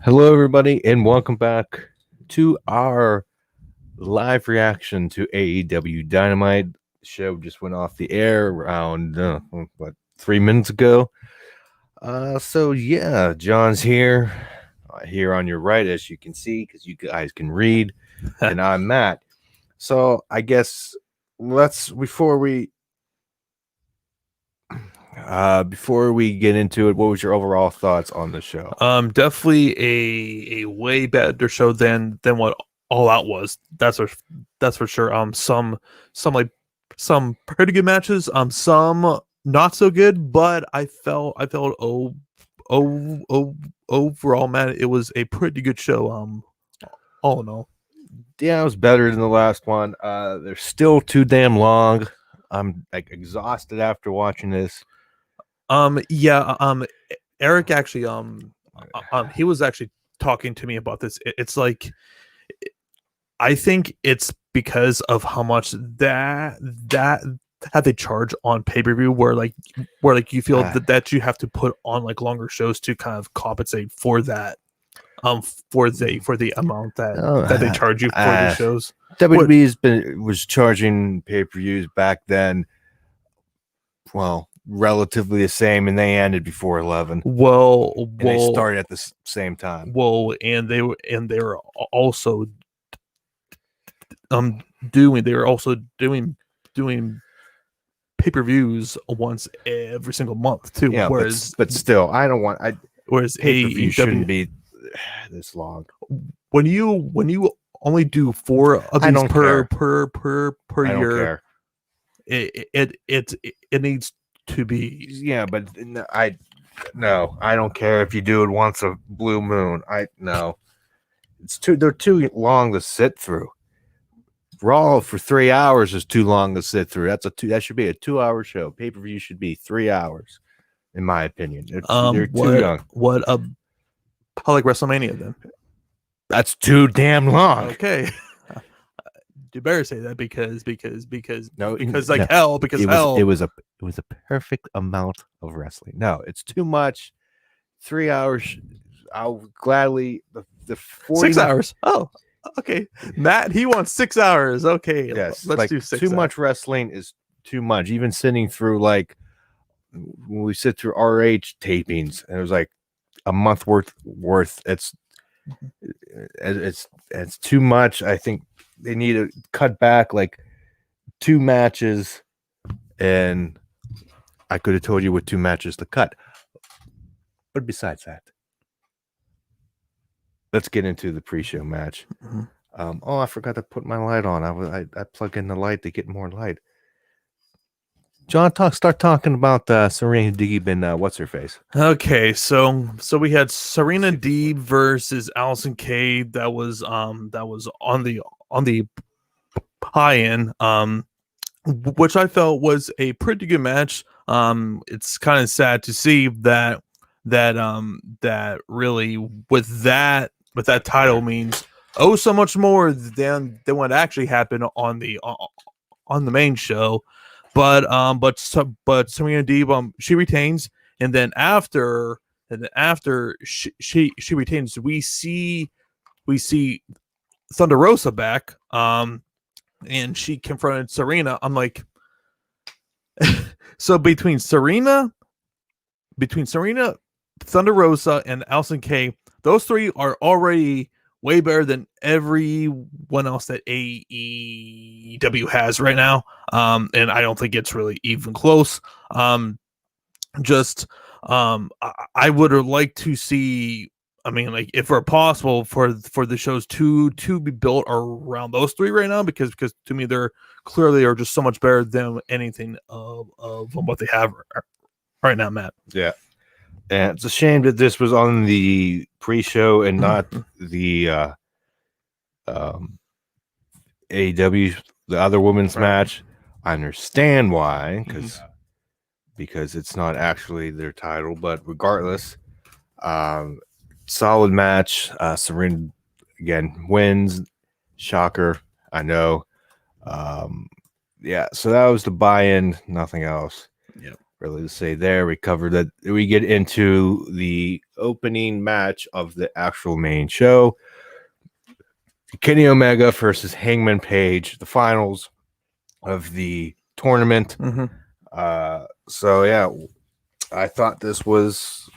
Hello, everybody, and welcome back to our live reaction to AEW Dynamite. The show just went off the air around 3 minutes ago. John's here, here on your right, as you can see, because you guys can read, and I'm Matt. So I guess let's before we get into it, what was your overall thoughts on the show? Definitely a way better show than what All Out was. That's for sure. Some pretty good matches. Some not so good, but I felt overall, man, it was a pretty good show. All in all. Yeah, it was better than the last one. They're still too damn long. I'm like exhausted after watching this. Yeah. Eric actually he was actually talking to me about this. It's like, I think it's because of how much that they charge on pay-per-view, where you feel that you have to put on like longer shows to kind of compensate for that, for the amount that they charge you for these shows. WWE was charging pay-per-views back then, well, relatively the same, and they ended before 11. Well, and they started at the same time. Well, and they were also doing pay-per-views once every single month too. Yeah, but still, whereas pay-per-view shouldn't be this long. When you only do 4 of these per year, it needs to be. Yeah, but I don't care if you do it once a blue moon. They're too long to sit through. Raw for 3 hours is too long to sit through. That should be a 2-hour show. Pay-per-view should be 3 hours, in my opinion. They're too young. How like WrestleMania then? That's too damn long. Okay. You better say that because it was a perfect amount of wrestling. No, it's too much. 3 hours. I'll gladly the 6 hours. Oh, okay. Matt, he wants 6 hours. Okay, yes, let's do 6 too hours. Much wrestling is too much. Even sitting through, like, when we sit through RH tapings, and it was like a month worth. It's too much. I think they need to cut back like 2 matches, and I could have told you what 2 matches to cut. But besides that, let's get into the pre-show match. Mm-hmm. I forgot to put my light on. I plug in the light to get more light. John, start talking about Serena Deeb and what's her face. Okay, so we had Serena Deeb versus Allison Kay. That was on the buy-in, which I felt was a pretty good match. It's kind of sad to see that really with that title means so much more than what actually happened on the main show. But Serena Deeb, she retains, and then after she retains, we see Thunder Rosa back, and she confronted Serena. I'm like, so between Serena, Thunder Rosa, and Allison Kay, those 3 are already way better than everyone else that AEW has right now. And I don't think it's really even close. I would have liked to see, I mean, like, if it possible for the shows to be built around those 3 right now, because to me they're clearly are just so much better than anything of what they have right now, Matt. Yeah. And it's a shame that this was on the pre-show and not the AEW, the other women's match. I understand why, because it's not actually their title, but regardless, solid match. Serena again wins. Shocker, I know. So that was the buy-in, nothing else. Yeah. really to say there. We covered that. We get into the opening match of the actual main show. Kenny Omega versus Hangman Page, the finals of the tournament. So yeah, I thought this was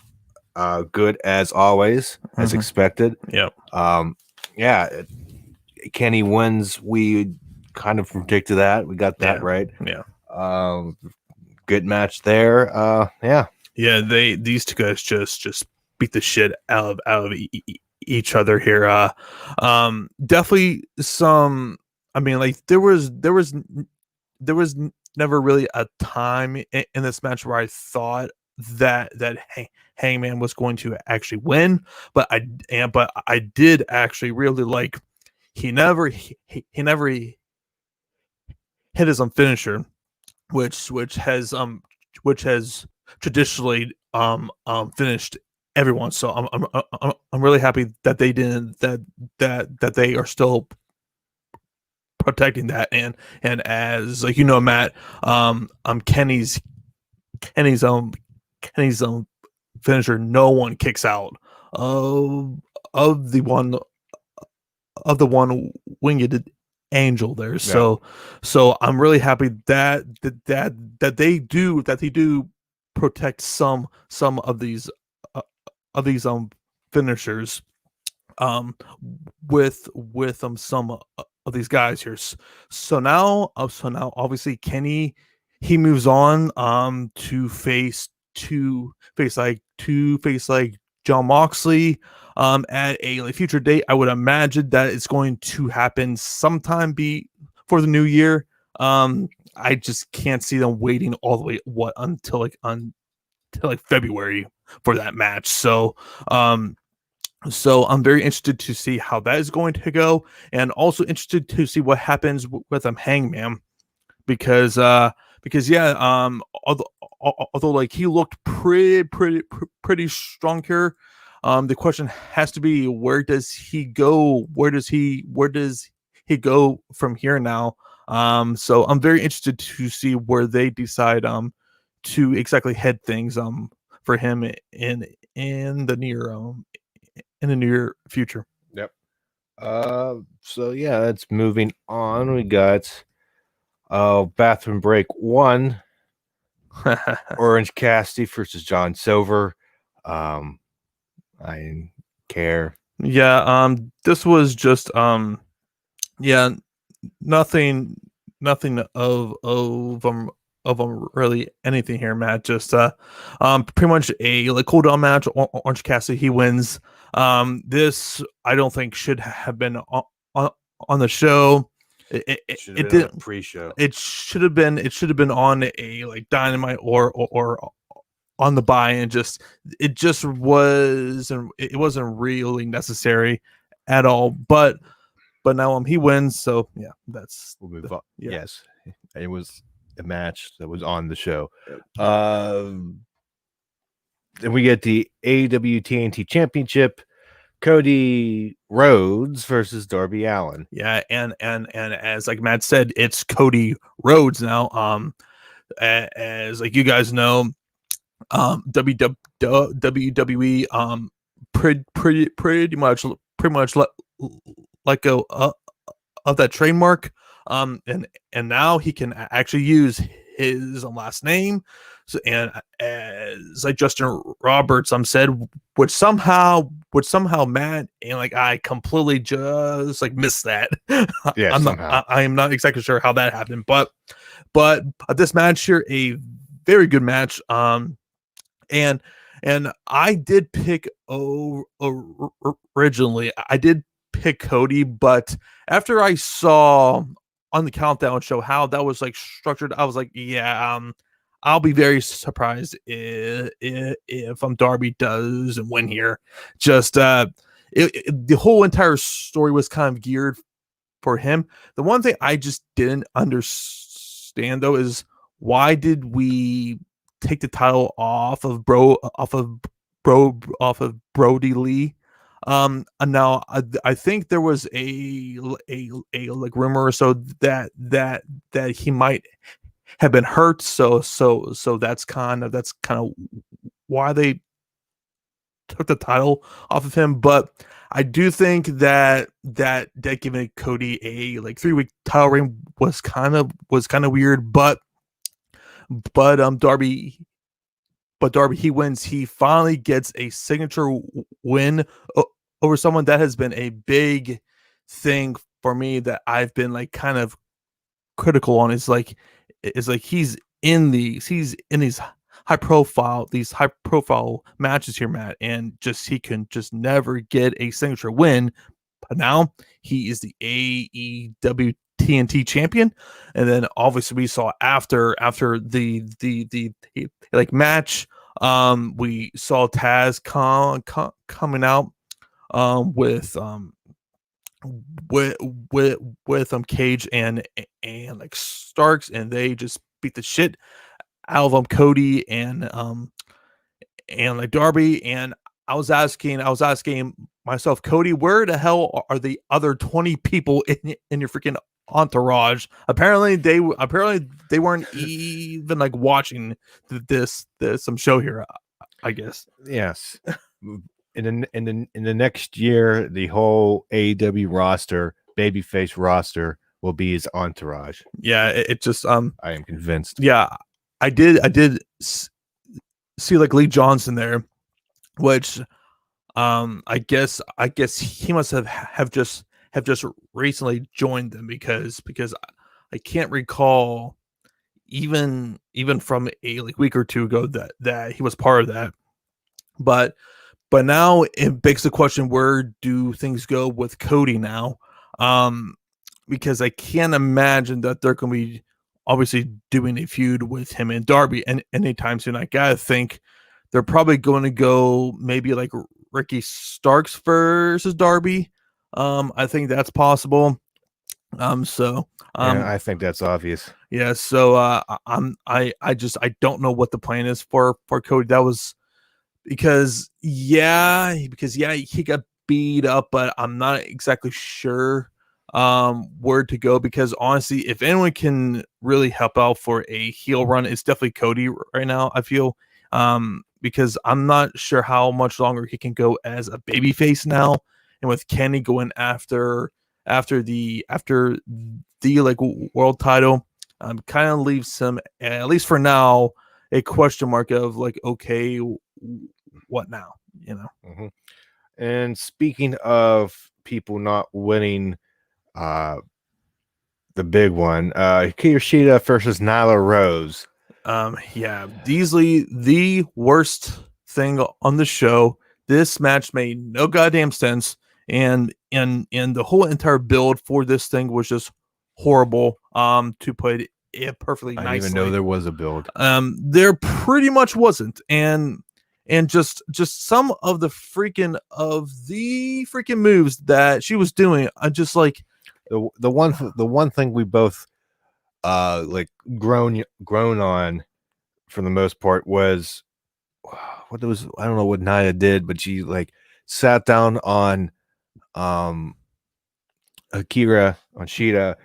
good as always, as expected. Yep. Yeah, Kenny wins. We kind of predicted that. We got that right. Yeah. Good match there. Yeah. Yeah, these two guys just beat the shit out of each other here. Definitely some. I mean, like there was never really a time in this match where I thought that Hangman was going to actually win, but I did actually really like he never hit his finisher, which has traditionally finished everyone. So I'm really happy that they didn't that they are still protecting that. And as like Matt, Kenny's finisher, no one kicks out of the one winged angel there. So I'm really happy that they do protect some of these finishers with some of these guys here. So now obviously Kenny, he moves on to face John Moxley at a future date. I would imagine that it's going to happen sometime for the new year. I just can't see them waiting all the way until February for that match. So I'm very interested to see how that is going to go, and also interested to see what happens with Hangman, because although like he looked pretty strong here, the question has to be, where does he go? Where does he go from here now? So I'm very interested to see where they decide to exactly head things for him in the near future. Yep. So yeah, that's moving on. We got Bathroom Break 1. Orange Cassidy versus John Silver. I didn't care. Yeah, this was just nothing of really anything here, Matt. Just pretty much a cooldown match. Orange Cassidy, he wins. This I don't think should have been on the show. It didn't pre-show. It should have been on a Dynamite or on the buy, and it wasn't really necessary at all. But now he wins, so yeah, we'll move on. Yeah. Yes, it was a match that was on the show. Then we get the AEW TNT Championship. Cody Rhodes versus Darby Allin. Yeah, and as like Matt said, it's Cody Rhodes now. As like you guys know, WWE pretty much let go of that trademark. And now he can actually use his last name. So, and as like Justin Roberts said, which somehow Matt and I completely just missed that. Yeah, I am not exactly sure how that happened, but this match here, a very good match. And I did pick originally. I did pick Cody, but after I saw on the countdown show how that was structured, I was like, yeah, I'll be very surprised if Darby doesn't win here. Just the whole entire story was kind of geared for him. The one thing I just didn't understand though is, why did we take the title off of Brody Lee? And now I think there was a rumor or so that he might have been hurt, so that's kind of why they took the title off of him. But I do think that giving Cody a like 3-week title reign was kind of weird. But Darby he wins. He finally gets a signature win over someone that has been a big thing for me that I've been like kind of critical on. Is like he's in these high profile matches here, Matt, and just he can just never get a signature win. But now he is the AEW TNT champion, and then obviously we saw after the like match, we saw Taz coming out with Cage and like Starks, and they just beat the shit out of Cody and like Darby. And I was asking myself, Cody, where the hell are the other 20 people in your freaking entourage? Apparently they weren't even like watching this some show here, I guess. Yes. In the next year, the whole AEW roster, babyface roster, will be his entourage. Yeah, it just I am convinced. Yeah, I did see like Lee Johnson there, which I guess he must have just recently joined them, because I can't recall even from a like week or two ago that he was part of that. But now it begs the question, where do things go with Cody now? Because I can't imagine that they're going to be obviously doing a feud with him and Darby and anytime soon. I gotta think they're probably going to go maybe like Ricky Starks versus Darby. I think that's possible. I think that's obvious. Yeah. So I don't know what the plan is for Cody. That was because he got beat up, but I'm not exactly sure where to go, because honestly, if anyone can really help out for a heel run, it's definitely Cody right now, I feel. Because I'm not sure how much longer he can go as a babyface now, and with Kenny going after the like world title, kind of leaves him, at least for now, a question mark of like, okay, what now? Mm-hmm. And speaking of people not winning, the big one, Hikaru versus Nyla Rose. Yeah, easily the worst thing on the show. This match made no goddamn sense, and the whole entire build for this thing was just horrible. To put it perfectly nicely. I didn't even know there was a build. There pretty much wasn't, and just some of the freaking moves that she was doing, I just like the one thing we both like grown on for the most part was what was, I don't know what Nia did, but she like sat down on Akira on Sheeta,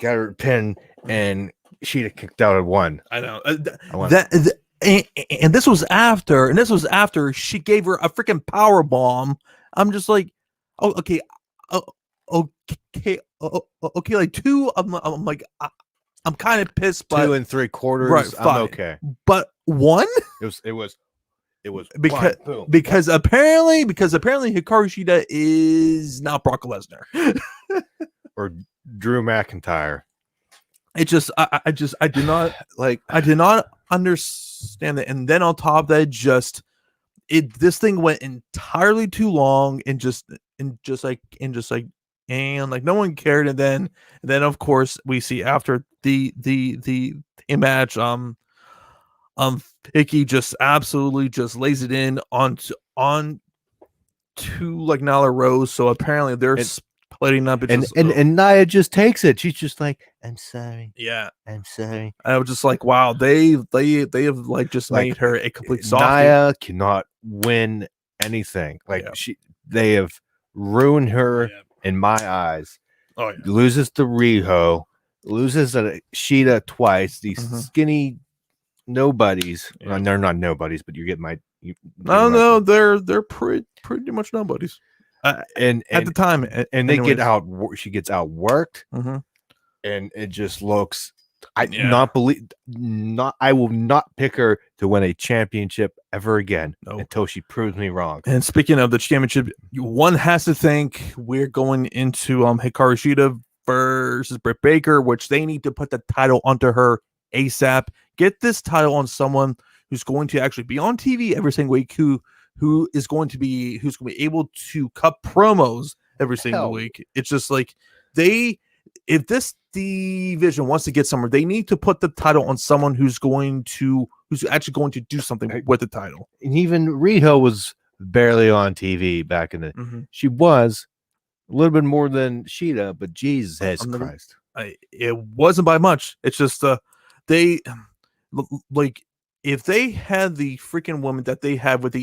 got her pin, and Sheeta kicked out at one. I know and this was after she gave her a freaking power bomb. I'm just like, oh, okay, okay, like two. I'm like, I'm kind of pissed. But 2 3/4, right, I'm okay. But one, it was because apparently Hikaru Shida is not Brock Lesnar or Drew McIntyre. It just I did not like, I did not understand that. And then on top of that, this thing went entirely too long, and no one cared. And then of course we see after the match, Icky just absolutely just lays it in on to like Nyla Rose. So apparently they're splitting up, and Nia just takes it. She's just like, I'm sorry. Yeah, I'm sorry. I was just like, wow, they have like just made her a complete softie. Nia cannot win anything. Like they have ruined her in my eyes. Oh yeah. Loses to Riho, loses to Sheeta twice. These skinny nobodies. Yeah. Well, they're not nobodies, but you get my. No, they're pretty much nobodies. And at the time, and they get out. She gets outworked, Mm-hmm. and it just looks. I Yeah. I will not pick her to win a championship ever again No. until she proves me wrong. And speaking of the championship, one has to think we're going into Hikaru Shida versus Britt Baker, which they need to put the title onto her ASAP. Get this title on someone who's going to actually be on TV every single week, who's going to be able to cut promos every single week. It's just like if this division wants to get somewhere, they need to put the title on someone who's actually going to do something with the title. And even Riho was barely on TV back in the. She was a little bit more than Sheeta, but Jesus Christ, it wasn't by much. It's just they like if they had the freaking woman that they have with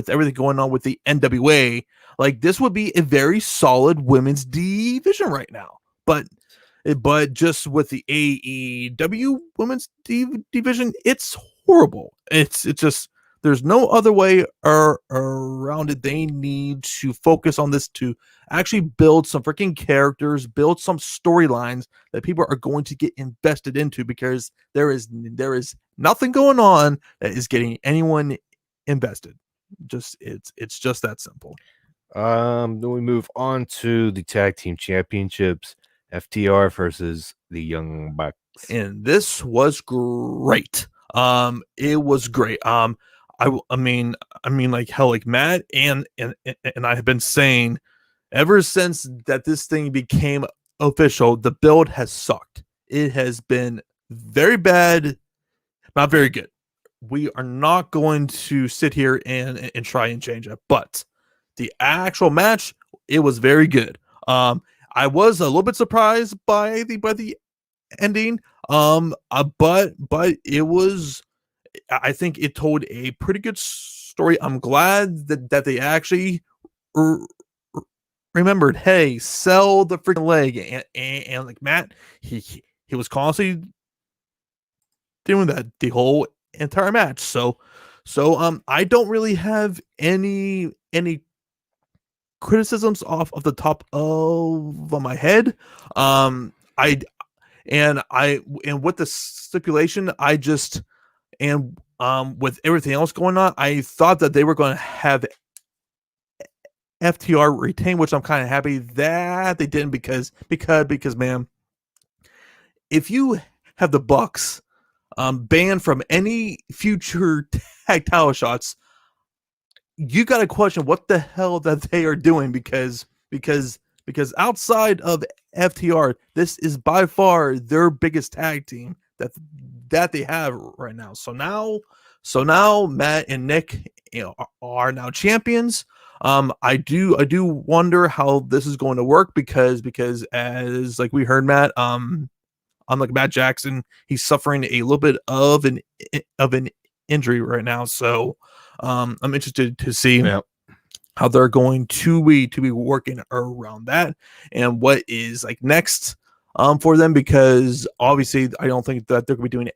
everything going on with the NWA, like this would be a very solid women's division right now. But just with the AEW women's division, it's horrible. It's just there's no other way around it. They need to focus on this to actually build some freaking characters, build some storylines that people are going to get invested into, because there is nothing going on that is getting anyone invested. It's just that simple. Then we move on to the tag team championships. FTR versus the Young Bucks, and this was great. It was great. I mean, like hell, like Matt and I have been saying ever since that this thing became official, the build has sucked. It has been very bad, not very good. We are not going to sit here and try and change it, but the actual match, it was very good. I was a little bit surprised by the ending. But it was, I think it told a pretty good story. I'm glad that they actually remembered, hey, sell the freaking leg, and like Matt, he was constantly doing that the whole entire match. So I don't really have any criticisms off of the top of my head. And with the stipulation, I just with everything else going on, I thought that they were going to have FTR retain, which I'm kind of happy that they didn't, because man, if you have the Bucks banned from any future tag title shots, you got to question what the hell that they are doing, because outside of FTR, this is by far their biggest tag team that they have right now. So now Matt and Nick, are now champions. I do wonder how this is going to work, because as like we heard Matt, unlike Matt Jackson, he's suffering a little bit of an injury right now. So I'm interested to see how they're going to be working around that, and what is like next for them, because obviously I don't think that they're going to be doing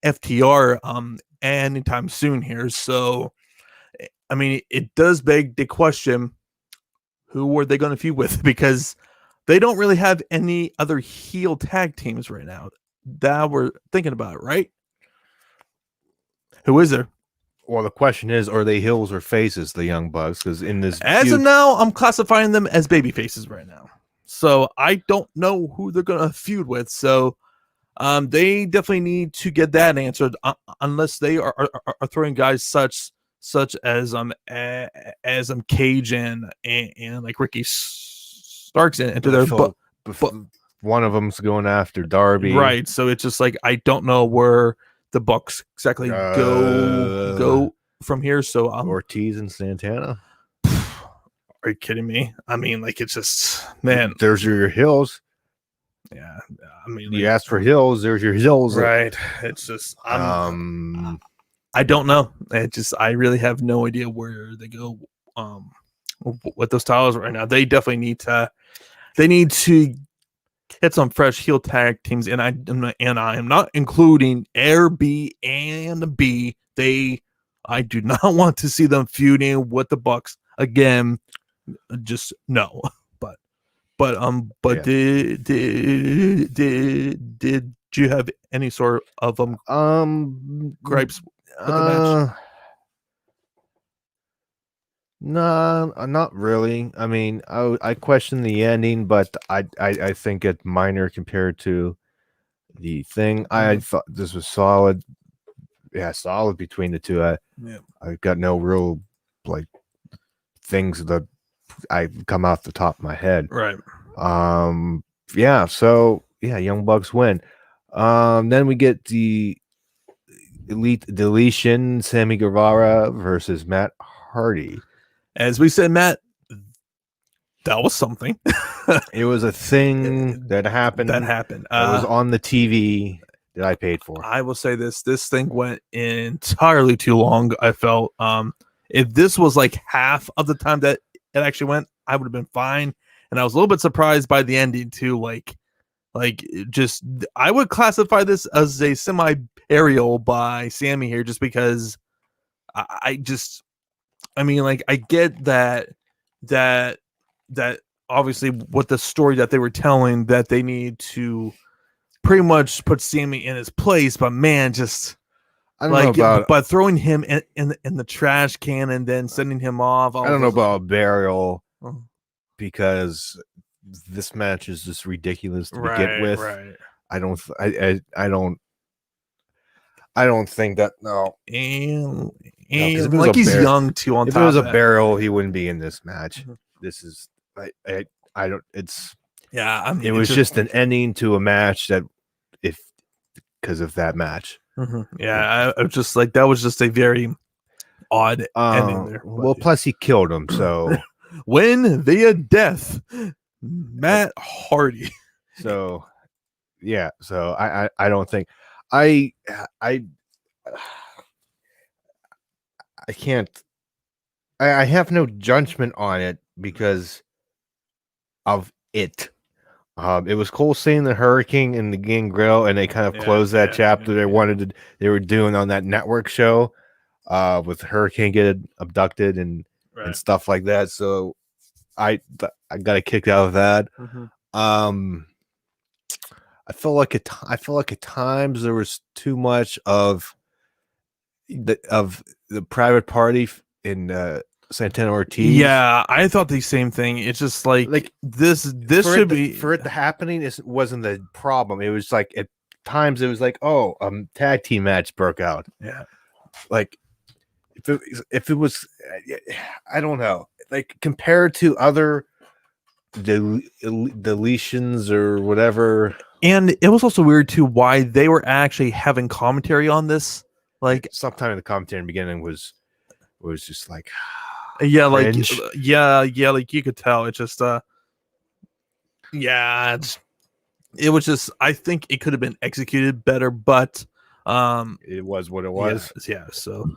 FTR anytime soon here. So I mean, it does beg the question, who were they going to feud with? Because they don't really have any other heel tag teams right now that we're thinking about, right? Who is there? Well, the question is, are they heels or faces, the Young Bucks? Because in this as of now, I'm classifying them as baby faces right now. So I don't know who they're going to feud with. So they definitely need to get that answered, unless they are throwing guys such as Cage and like Ricky Starks into their but one of them's going after Darby, right? So it's just like I don't know where the Bucks exactly go from here. So Ortiz and Santana. Are you kidding me? I mean, like, it's just, man. There's your hills. Yeah, I mean, you asked for hills. There's your hills, right? It's just, I don't know. I really have no idea where they go with those titles right now. They definitely need to get some fresh heel tag teams, and I am not including Air B and B. I do not want to see them feuding with the Bucks again. Just no. But Yeah. did you have any sort of gripes with the match? No, not really. I mean, I question the ending, but I think it's minor compared to the thing. I thought this was solid. Yeah, solid between the two. I got no real like things that I come off the top of my head. Right. Yeah, so yeah, Young Bucks win. Then we get the Elite Deletion, Sammy Guevara versus Matt Hardy. As we said, Matt, that was something. It was a thing that happened. It was on the TV that I paid for. I will say this thing went entirely too long. I felt if this was like half of the time that it actually went, I would have been fine. And I was a little bit surprised by the ending too. Like just I would classify this as a semi burial by Sammy here, just because I mean, like, I get that obviously with the story that they were telling, that they need to pretty much put Sammy in his place, but man, just I don't know about, but throwing him in the trash can and then sending him off. I don't know about a burial because this match is just ridiculous to begin with. Right. I don't think that And if it was like, he's burial, young too. On if top it was a of that. burial, he wouldn't be in this match. This is I don't. It's yeah. I mean, it was just an ending to a match that because of that match. Yeah, I was just like, that was just a very odd ending there. Well, plus he killed him, so win via death, Matt Hardy. So yeah, so I don't think I can't. I have no judgment on it because of it. It was cool seeing the Hurricane and the Gangrel, and they kind of closed that chapter they were doing on that network show, with Hurricane getting abducted and stuff like that. So I got a kick out of that. I feel like at times there was too much of the private party in Santana Ortiz. Yeah, I thought the same thing. It's just like this should be for it to happening. It wasn't the problem. It was like at times it was like, oh, tag team match broke out. Yeah, like if it was, I don't know, like compared to other deletions or whatever. And it was also weird too why they were actually having commentary on this. Like sometime in the commentary in the beginning was just like cringe. Like like you could tell. It's just it was just, I think it could have been executed better, but it was what it was. Yeah. So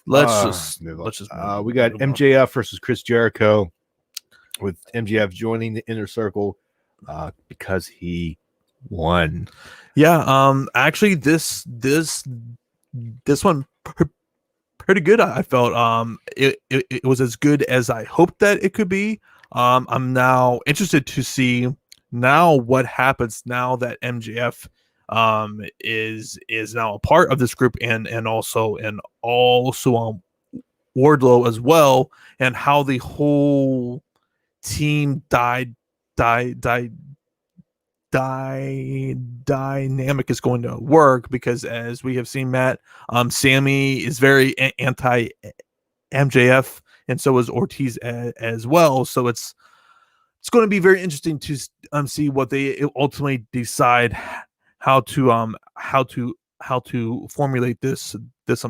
let's just we got MJF versus Chris Jericho, with MJF joining the Inner Circle because he won. Yeah. Actually, this one pretty good. I felt it was as good as I hoped that it could be. I'm now interested to see now what happens now that MJF is now a part of this group, and also Wardlow as well, and how the whole team dynamic is going to work, because as we have seen, Matt, Sammy is very anti MJF, and so is Ortiz as well. So it's going to be very interesting to see what they ultimately decide how to formulate this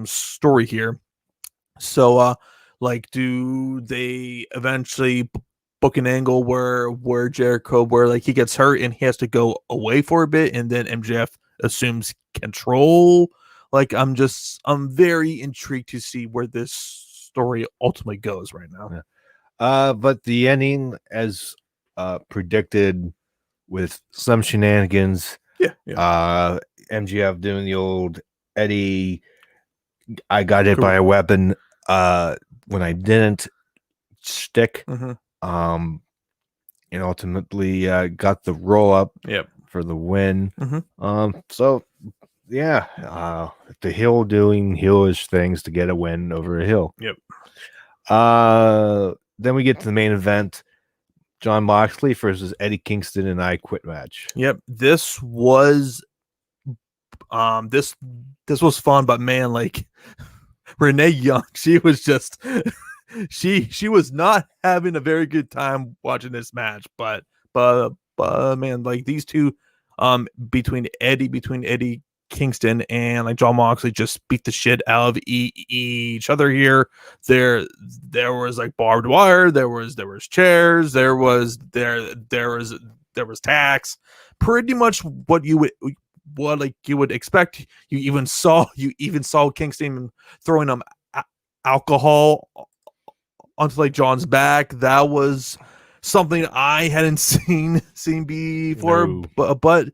story here. So like, do they eventually book an angle where Jericho, where like he gets hurt and he has to go away for a bit, and then MJF assumes control? Like, I'm very intrigued to see where this story ultimately goes right now. But the ending, as predicted, with some shenanigans. Yeah. MGF doing the old Eddie, I got hit Cool. by a weapon when I didn't stick. Mm-hmm. And ultimately got the roll up Yep. for the win. Mm-hmm. So yeah, the heel doing heelish things to get a win over a heel. Yep. Then we get to the main event. Jon Moxley versus Eddie Kingston in I Quit match. Yep. This was this was fun, but man, like Renee Young, she was just she was not having a very good time watching this match, but man, like these two between Eddie Kingston and like Jon Moxley just beat the shit out of each other here. There was like barbed wire, there was chairs, there was tacks, pretty much what you would expect. You even saw Kingston throwing alcohol onto like John's back. That was something I hadn't seen before. No. But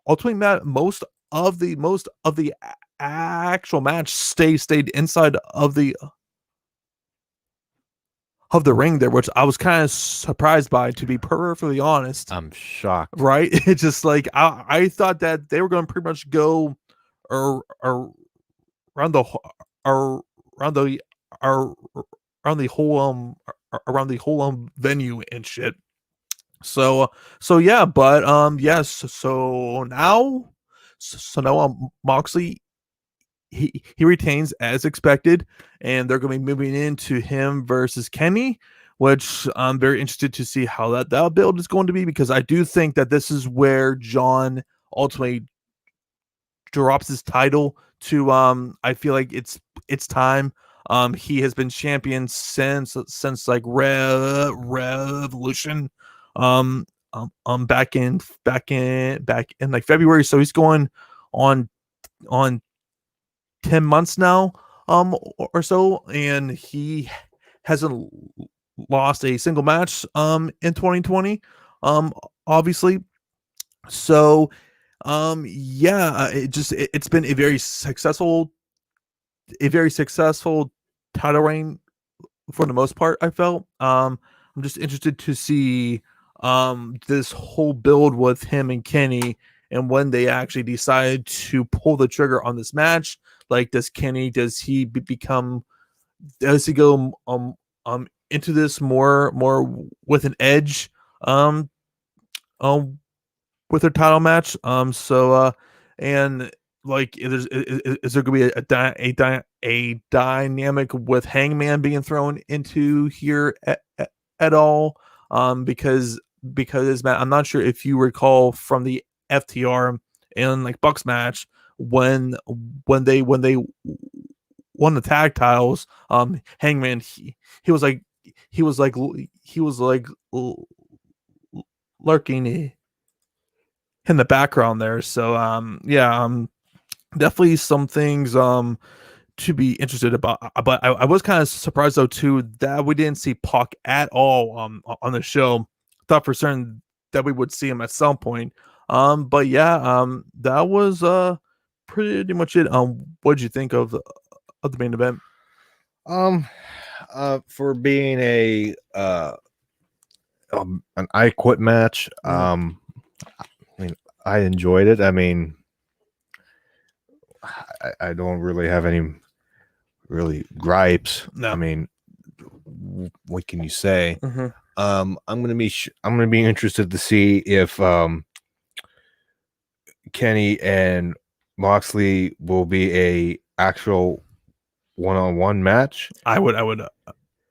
ultimately, Matt, most of the actual match stayed inside of the ring there, which I was kind of surprised by, to be perfectly honest. I'm shocked. Right? It's just like I thought that they were going to pretty much go around the whole venue and shit. So yeah, but yes. So now Moxley, he retains as expected, and they're going to be moving into him versus Kenny, which I'm very interested to see how that build is going to be, because I do think that this is where John ultimately drops his title to I feel like it's time. He has been champion since like Revolution, back in like February, so he's going on 10 months now, or so, and he hasn't lost a single match in 2020, obviously. So yeah, it's been a very successful title reign for the most part, I felt. I'm just interested to see this whole build with him and Kenny, and when they actually decide to pull the trigger on this match. Like, does he go into this more with an edge with their title match? And like, is there gonna be a dynamic with Hangman being thrown into here at all? Because Matt, I'm not sure if you recall from the FTR and like Bucks match, when they won the tag titles, Hangman, he was lurking in the background there. So yeah, definitely some things to be interested about. But I was kind of surprised though too that we didn't see Puck at all on the show. Thought for certain that we would see him at some point. But yeah, that was pretty much it. What did you think of the main event? For being an I Quit match, I mean, I enjoyed it. I mean, I don't really have any really gripes. No. I mean, what can you say? Mm-hmm. I'm gonna be interested to see if Kenny and Moxley will be a actual one-on-one match. I would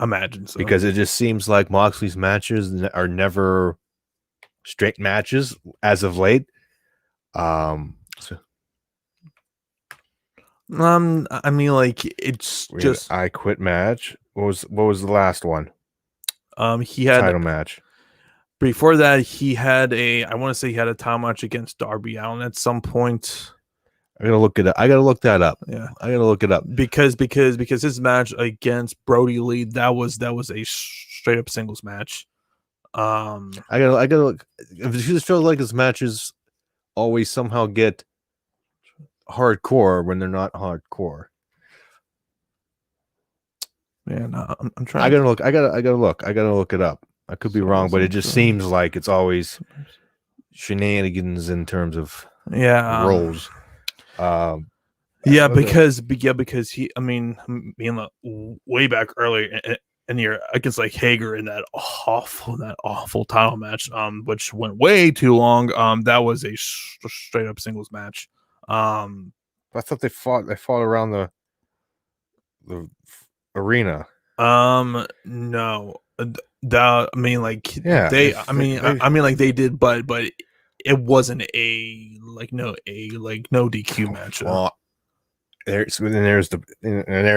imagine so, because it just seems like Moxley's matches are never straight matches as of late. So I mean, like, it's just I Quit match. What was the last one? He had title match. Before that, he had I want to say he had a title match against Darby Allin at some point. I gotta look it up. I gotta look that up. Yeah, I gotta look it up because his match against Brody Lee, that was a straight up singles match. I gotta look. It just feels like his matches always somehow get hardcore when they're not hardcore. Man, I'm trying. I gotta look. I gotta look it up. I could be wrong, but it just seems like it's always shenanigans in terms of roles. Yeah, because he, I mean, way back early in the year against like Hager in that awful title match, which went way too long. That was a straight up singles match. I thought they fought around the arena. No, that I mean, like they did, but it wasn't a no DQ match. Well, there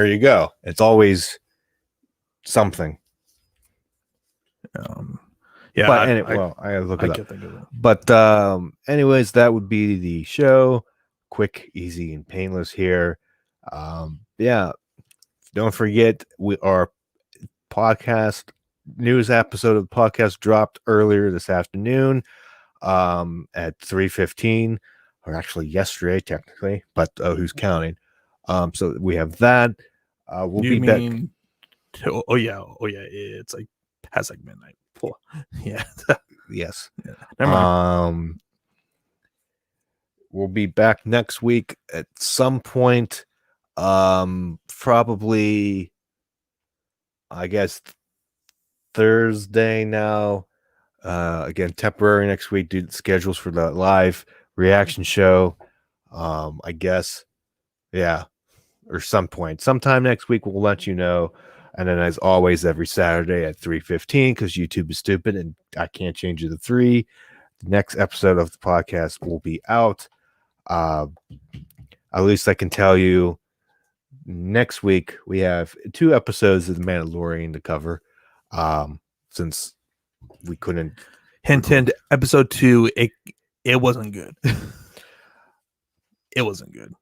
you go. It's always something. Yeah, but anyway, I gotta look it up. Think of it. But anyways, that would be the show. Quick, easy, and painless here. Yeah. Don't forget, our podcast news episode of the podcast dropped earlier this afternoon at 3:15, or actually yesterday technically, but who's counting? So we have that. We'll be back. Oh yeah, it's like past like midnight. Yeah. Yes. Yeah. Never mind. We'll be back next week at some point. Probably, I guess, Thursday now. Again, temporary next week due to schedules for the live reaction show. I guess, yeah, or sometime next week we'll let you know. And then, as always, every Saturday at 3:15, because YouTube is stupid and I can't change it to 3. The next episode of the podcast will be out. At least I can tell you, next week we have 2 episodes of The Mandalorian to cover. Since we couldn't. Hint, episode 2, it wasn't good. It wasn't good.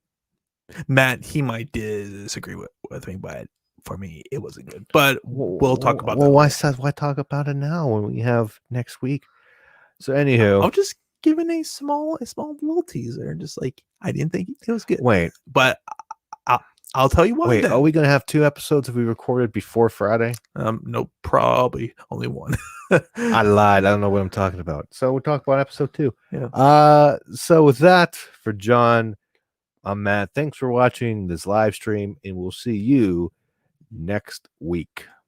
Matt, he might disagree with me, but for me, it wasn't good. But we'll talk about that. Why talk about it now when we have next week? So anywho, I'm just giving a small little teaser, just like I didn't think it was good. Wait, but I'll tell you what. Wait, are we gonna have 2 episodes if we recorded before Friday? No, probably only 1. I lied. I don't know what I'm talking about. So we'll talk about episode 2. Yeah. So with that, for John, I'm Matt. Thanks for watching this live stream, and we'll see you next week.